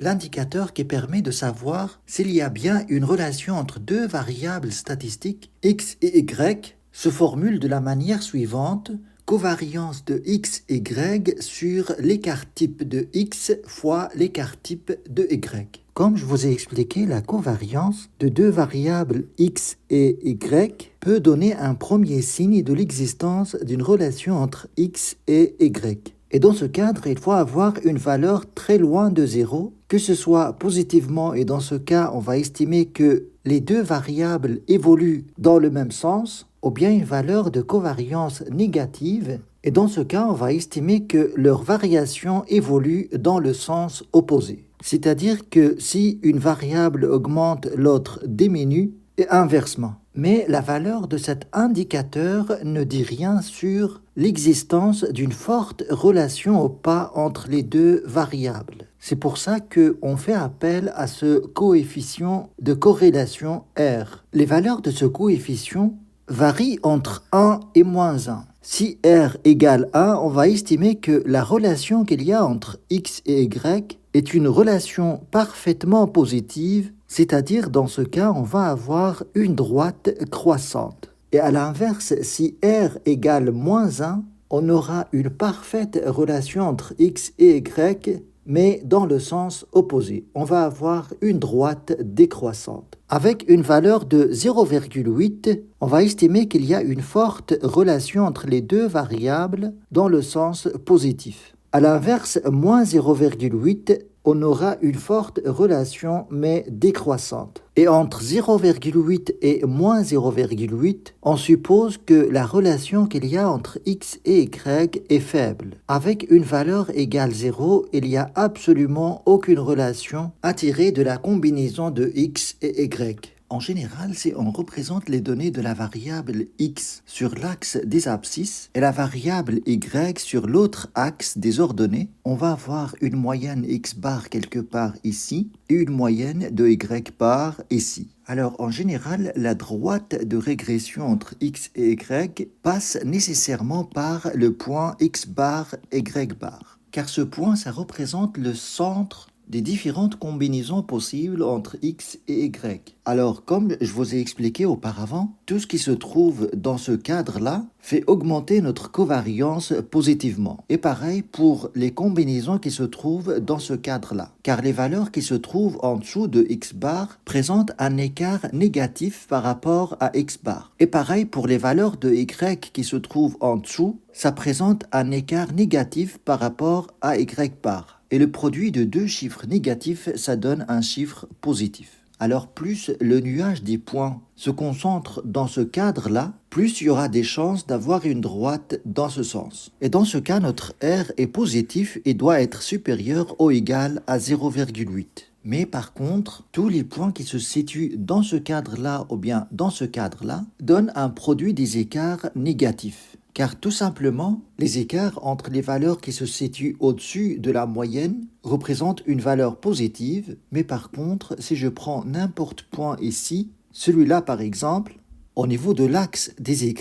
l'indicateur qui permet de savoir s'il y a bien une relation entre deux variables statistiques, x et y, se formule de la manière suivante: covariance de x et y sur l'écart type de x fois l'écart type de y. Comme je vous ai expliqué, la covariance de deux variables x et y peut donner un premier signe de l'existence d'une relation entre x et y. Et dans ce cadre, il faut avoir une valeur très loin de zéro, que ce soit positivement, et dans ce cas, on va estimer que les deux variables évoluent dans le même sens, ou bien une valeur de covariance négative, et dans ce cas, on va estimer que leur variation évolue dans le sens opposé. C'est-à-dire que si une variable augmente, l'autre diminue, et inversement. Mais la valeur de cet indicateur ne dit rien sur l'existence d'une forte relation ou pas entre les deux variables. C'est pour ça qu'on fait appel à ce coefficient de corrélation R. Les valeurs de ce coefficient varient entre 1 et moins 1. Si R égale 1, on va estimer que la relation qu'il y a entre x et y est une relation parfaitement positive, c'est-à-dire dans ce cas, on va avoir une droite croissante. Et à l'inverse, si R égale moins 1, on aura une parfaite relation entre x et y, mais dans le sens opposé. On va avoir une droite décroissante. Avec une valeur de 0,8, on va estimer qu'il y a une forte relation entre les deux variables dans le sens positif. À l'inverse, moins 0,8, on aura une forte relation mais décroissante. Et entre 0,8 et moins 0,8, on suppose que la relation qu'il y a entre x et y est faible. Avec une valeur égale 0, il n'y a absolument aucune relation à tirer de la combinaison de x et y. En général, si on représente les données de la variable x sur l'axe des abscisses et la variable y sur l'autre axe des ordonnées, on va avoir une moyenne x bar quelque part ici et une moyenne de y bar ici. Alors, en général, la droite de régression entre x et y passe nécessairement par le point x bar, y bar. Car ce point, ça représente le centre des différentes combinaisons possibles entre x et y. Alors, comme je vous ai expliqué auparavant, tout ce qui se trouve dans ce cadre-là fait augmenter notre covariance positivement. Et pareil pour les combinaisons qui se trouvent dans ce cadre-là. Car les valeurs qui se trouvent en dessous de x bar présentent un écart négatif par rapport à x bar. Et pareil pour les valeurs de y qui se trouvent en dessous, ça présente un écart négatif par rapport à y bar. Et le produit de deux chiffres négatifs, ça donne un chiffre positif. Alors plus le nuage des points se concentre dans ce cadre-là, plus il y aura des chances d'avoir une droite dans ce sens. Et dans ce cas, notre R est positif et doit être supérieur ou égal à 0,8. Mais par contre, tous les points qui se situent dans ce cadre-là ou bien dans ce cadre-là donnent un produit des écarts négatifs. Car tout simplement, les écarts entre les valeurs qui se situent au-dessus de la moyenne représentent une valeur positive, mais par contre, si je prends n'importe point ici, celui-là par exemple, au niveau de l'axe des y,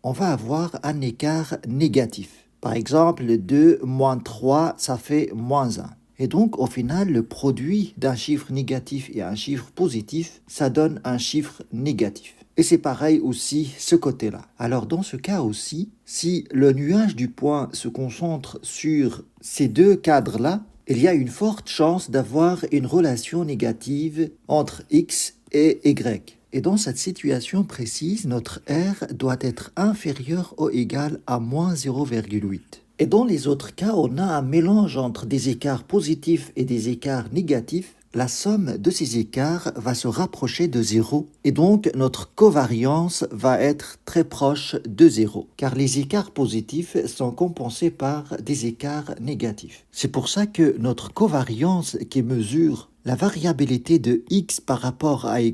on va avoir un écart négatif. Par exemple, 2 moins 3, ça fait moins 1. Et donc, au final, le produit d'un chiffre négatif et un chiffre positif, ça donne un chiffre négatif. Et c'est pareil aussi ce côté-là. Alors dans ce cas aussi, si le nuage du point se concentre sur ces deux cadres-là, il y a une forte chance d'avoir une relation négative entre x et y. Et dans cette situation précise, notre R doit être inférieur ou égal à moins 0,8. Et dans les autres cas, on a un mélange entre des écarts positifs et des écarts négatifs. La somme de ces écarts va se rapprocher de 0 et donc notre covariance va être très proche de 0 car les écarts positifs sont compensés par des écarts négatifs. C'est pour ça que notre covariance qui mesure la variabilité de x par rapport à y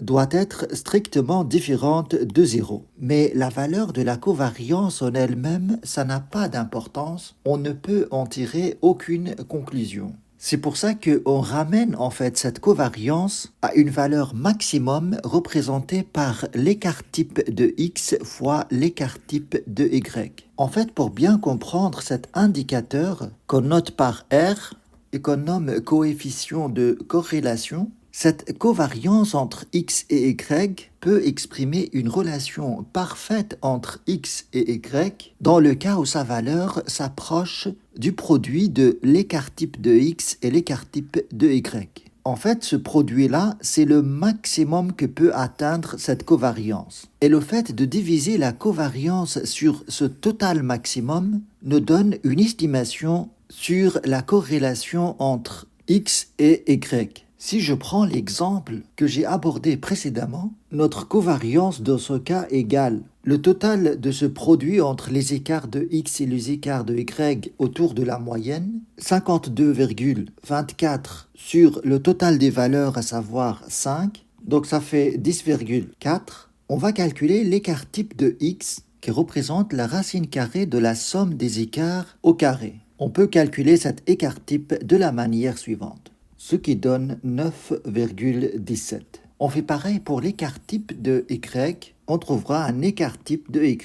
doit être strictement différente de 0. Mais la valeur de la covariance en elle-même, ça n'a pas d'importance. On ne peut en tirer aucune conclusion. C'est pour ça qu'on ramène en fait cette covariance à une valeur maximum représentée par l'écart type de x fois l'écart type de y. En fait, pour bien comprendre cet indicateur qu'on note par R, et qu'on nomme coefficient de corrélation, cette covariance entre x et y peut exprimer une relation parfaite entre x et y dans le cas où sa valeur s'approche du produit de l'écart type de x et l'écart type de y. En fait, ce produit-là, c'est le maximum que peut atteindre cette covariance. Et le fait de diviser la covariance sur ce total maximum nous donne une estimation sur la corrélation entre x et y. Si je prends l'exemple que j'ai abordé précédemment, notre covariance dans ce cas égale le total de ce produit entre les écarts de x et les écarts de y autour de la moyenne, 52,24 sur le total des valeurs, à savoir 5, donc ça fait 10,4. On va calculer l'écart type de x qui représente la racine carrée de la somme des écarts au carré. On peut calculer cet écart type de la manière suivante, ce qui donne 9,17. On fait pareil pour l'écart type de y. On trouvera un écart type de y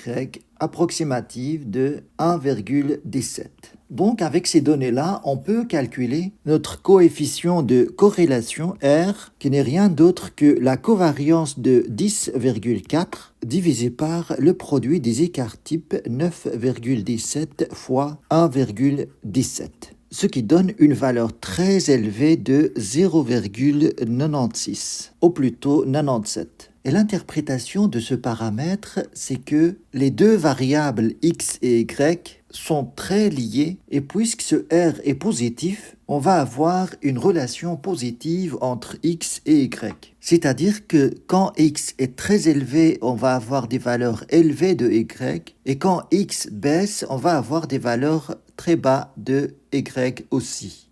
approximatif de 1,17. Donc avec ces données-là, on peut calculer notre coefficient de corrélation R, qui n'est rien d'autre que la covariance de 10,4 divisé par le produit des écarts type 9,17 fois 1,17. Ce qui donne une valeur très élevée de 0,96, ou plutôt 97. Et l'interprétation de ce paramètre, c'est que les deux variables x et y sont très liées, et puisque ce R est positif, on va avoir une relation positive entre x et y. C'est-à-dire que quand x est très élevé, on va avoir des valeurs élevées de y, et quand x baisse, on va avoir des valeurs très bas de y aussi.